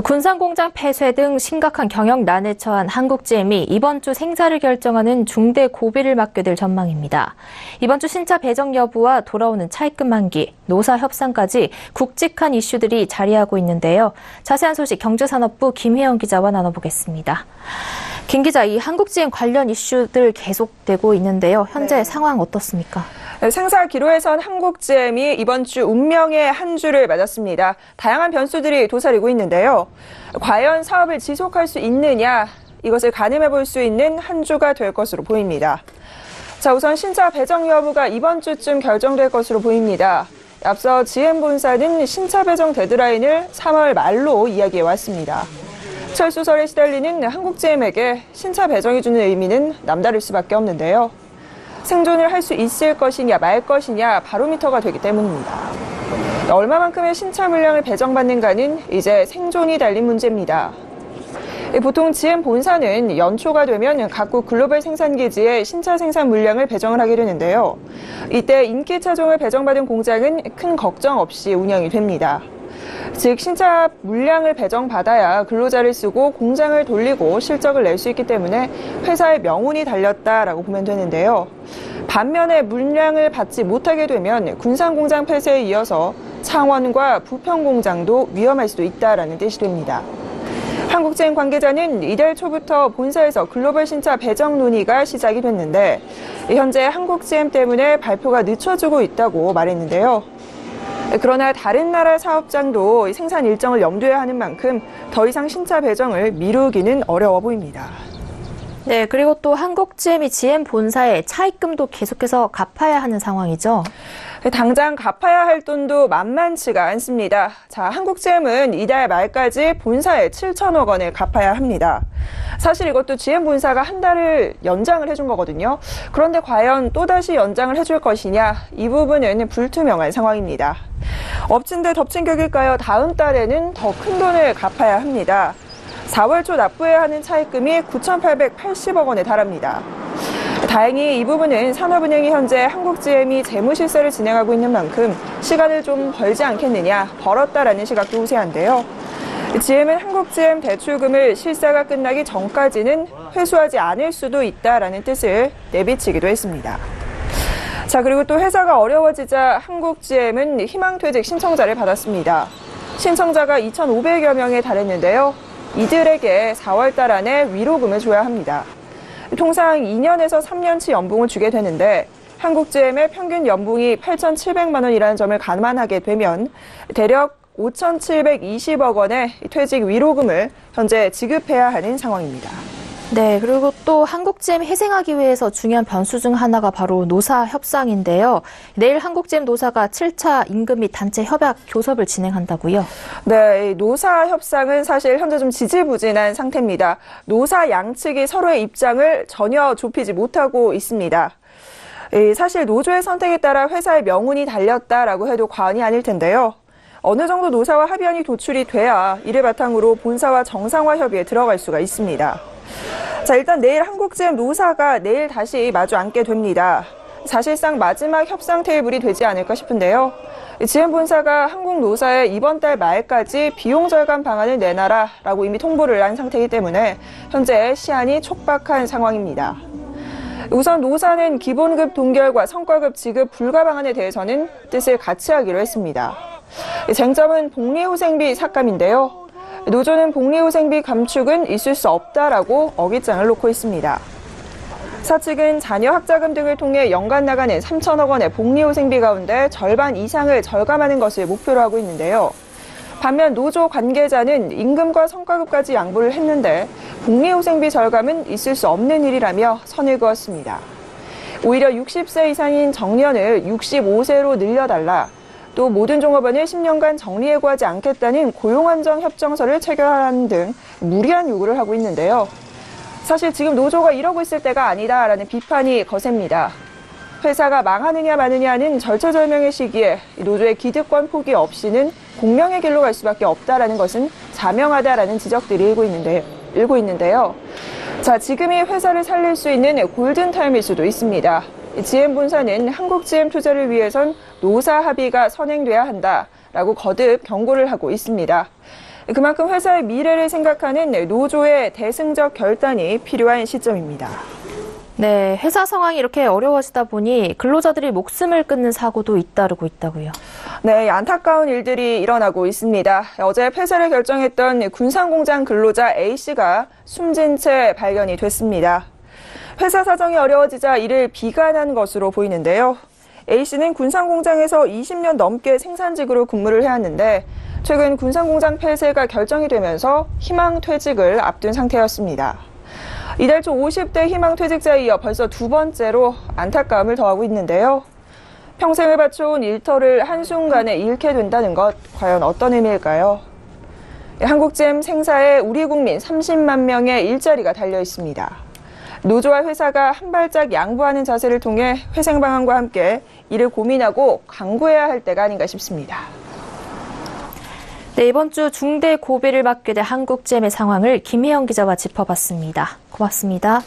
군산공장 폐쇄 등 심각한 경영난에 처한 한국GM이 이번 주 생사를 결정하는 중대 고비를 맞게 될 전망입니다. 이번 주 신차 배정 여부와 돌아오는 차입금 만기, 노사 협상까지 굵직한 이슈들이 자리하고 있는데요. 자세한 소식 경제산업부 김혜영 기자와 나눠보겠습니다. 김 기자, 이 한국GM 관련 이슈들 계속되고 있는데요. 현재 상황 어떻습니까? 생사 기로에선 한국GM이 이번 주 운명의 한 주를 맞았습니다. 다양한 변수들이 도사리고 있는데요. 과연 사업을 지속할 수 있느냐, 이것을 가늠해 볼 수 있는 한 주가 될 것으로 보입니다. 자, 우선 신차 배정 여부가 이번 주쯤 결정될 것으로 보입니다. 앞서 GM 본사는 신차 배정 데드라인을 3월 말로 이야기해 왔습니다. 철수설에 시달리는 한국GM에게 신차 배정이 주는 의미는 남다를 수밖에 없는데요. 생존을 할 수 있을 것이냐 말 것이냐 바로미터가 되기 때문입니다. 얼마만큼의 신차 물량을 배정받는가는 이제 생존이 달린 문제입니다. 보통 GM 본사는 연초가 되면 각국 글로벌 생산기지에 신차 생산 물량을 배정을 하게 되는데요. 이때 인기 차종을 배정받은 공장은 큰 걱정 없이 운영이 됩니다. 즉 신차 물량을 배정받아야 근로자를 쓰고 공장을 돌리고 실적을 낼 수 있기 때문에 회사의 명운이 달렸다라고 보면 되는데요. 반면에 물량을 받지 못하게 되면 군산공장 폐쇄에 이어서 창원과 부평공장도 위험할 수도 있다라는 뜻이 됩니다. 한국GM 관계자는 이달 초부터 본사에서 글로벌 신차 배정 논의가 시작이 됐는데 현재 한국GM 때문에 발표가 늦춰지고 있다고 말했는데요. 그러나 다른 나라 사업장도 생산 일정을 염두에 하는 만큼 더 이상 신차 배정을 미루기는 어려워 보입니다. 네, 그리고 또 한국GM이 GM 본사에 차입금도 계속해서 갚아야 하는 상황이죠. 당장 갚아야 할 돈도 만만치가 않습니다. 자, 한국GM은 이달 말까지 본사에 7천억 원을 갚아야 합니다. 사실 이것도 GM 본사가 한 달을 연장을 해준 거거든요. 그런데 과연 또다시 연장을 해줄 것이냐, 이 부분은 불투명한 상황입니다. 엎친 데 덮친 격일까요? 다음 달에는 더 큰 돈을 갚아야 합니다. 4월 초 납부해야 하는 차입금이 9,880억 원에 달합니다. 다행히 이 부분은 산업은행이 현재 한국GM이 재무실세를 진행하고 있는 만큼 시간을 좀 벌지 않겠느냐, 벌었다라는 시각도 우세한데요. GM은 한국GM 대출금을 실사가 끝나기 전까지는 회수하지 않을 수도 있다라는 뜻을 내비치기도 했습니다. 자, 그리고 또 회사가 어려워지자 한국GM은 희망퇴직 신청자를 받았습니다. 신청자가 2,500여 명에 달했는데요. 이들에게 4월 달 안에 위로금을 줘야 합니다. 통상 2년에서 3년치 연봉을 주게 되는데 한국GM의 평균 연봉이 8,700만 원이라는 점을 감안하게 되면 대략 5,720억 원의 퇴직 위로금을 현재 지급해야 하는 상황입니다. 네, 그리고 또 한국GM 회생하기 위해서 중요한 변수 중 하나가 바로 노사 협상인데요. 내일 한국GM 노사가 7차 임금 및 단체 협약 교섭을 진행한다고요? 네, 노사 협상은 사실 현재 좀 지지부진한 상태입니다. 노사 양측이 서로의 입장을 전혀 좁히지 못하고 있습니다. 사실 노조의 선택에 따라 회사의 명운이 달렸다라고 해도 과언이 아닐 텐데요. 어느 정도 노사와 합의안이 도출이 돼야 이를 바탕으로 본사와 정상화 협의에 들어갈 수가 있습니다. 자, 일단 내일 한국GM 노사가 내일 다시 마주 앉게 됩니다. 사실상 마지막 협상 테이블이 되지 않을까 싶은데요. GM 본사가 한국 노사에 이번 달 말까지 비용 절감 방안을 내놔라라고 이미 통보를 한 상태이기 때문에 현재 시한이 촉박한 상황입니다. 우선 노사는 기본급 동결과 성과급 지급 불가 방안에 대해서는 뜻을 같이 하기로 했습니다. 쟁점은 복리후생비 삭감인데요. 노조는 복리후생비 감축은 있을 수 없다라고 어깃장을 놓고 있습니다. 사측은 자녀 학자금 등을 통해 연간 나가는 3천억 원의 복리후생비 가운데 절반 이상을 절감하는 것을 목표로 하고 있는데요. 반면 노조 관계자는 임금과 성과급까지 양보를 했는데 복리후생비 절감은 있을 수 없는 일이라며 선을 그었습니다. 오히려 60세 이상인 정년을 65세로 늘려달라, 또 모든 종업원을 10년간 정리해고하지 않겠다는 고용안정협정서를 체결하는 등 무리한 요구를 하고 있는데요. 사실 지금 노조가 이러고 있을 때가 아니다라는 비판이 거셉니다. 회사가 망하느냐 마느냐는 절체절명의 시기에 노조의 기득권 포기 없이는 공명의 길로 갈 수밖에 없다라는 것은 자명하다라는 지적들이 일고 있는데요. 자, 지금이 회사를 살릴 수 있는 골든타임일 수도 있습니다. GM 본사는 한국GM 투자를 위해선 노사 합의가 선행돼야 한다라고 거듭 경고를 하고 있습니다. 그만큼 회사의 미래를 생각하는 노조의 대승적 결단이 필요한 시점입니다. 네, 회사 상황이 이렇게 어려워지다 보니 근로자들이 목숨을 끊는 사고도 잇따르고 있다고요. 네, 안타까운 일들이 일어나고 있습니다. 어제 폐쇄를 결정했던 군산공장 근로자 A씨가 숨진 채 발견이 됐습니다. 회사 사정이 어려워지자 이를 비관한 것으로 보이는데요. A씨는 군산공장에서 20년 넘게 생산직으로 근무를 해왔는데 최근 군산공장 폐쇄가 결정이 되면서 희망퇴직을 앞둔 상태였습니다. 이달 초 50대 희망퇴직자에 이어 벌써 두 번째로 안타까움을 더하고 있는데요. 평생을 바쳐온 일터를 한순간에 잃게 된다는 것, 과연 어떤 의미일까요? 한국GM 생사에 우리 국민 30만 명의 일자리가 달려 있습니다. 노조와 회사가 한 발짝 양보하는 자세를 통해 회생 방안과 함께 이를 고민하고 강구해야 할 때가 아닌가 싶습니다. 네, 이번 주 중대 고비를 맞게 된 한국GM의 상황을 김혜영 기자와 짚어봤습니다. 고맙습니다.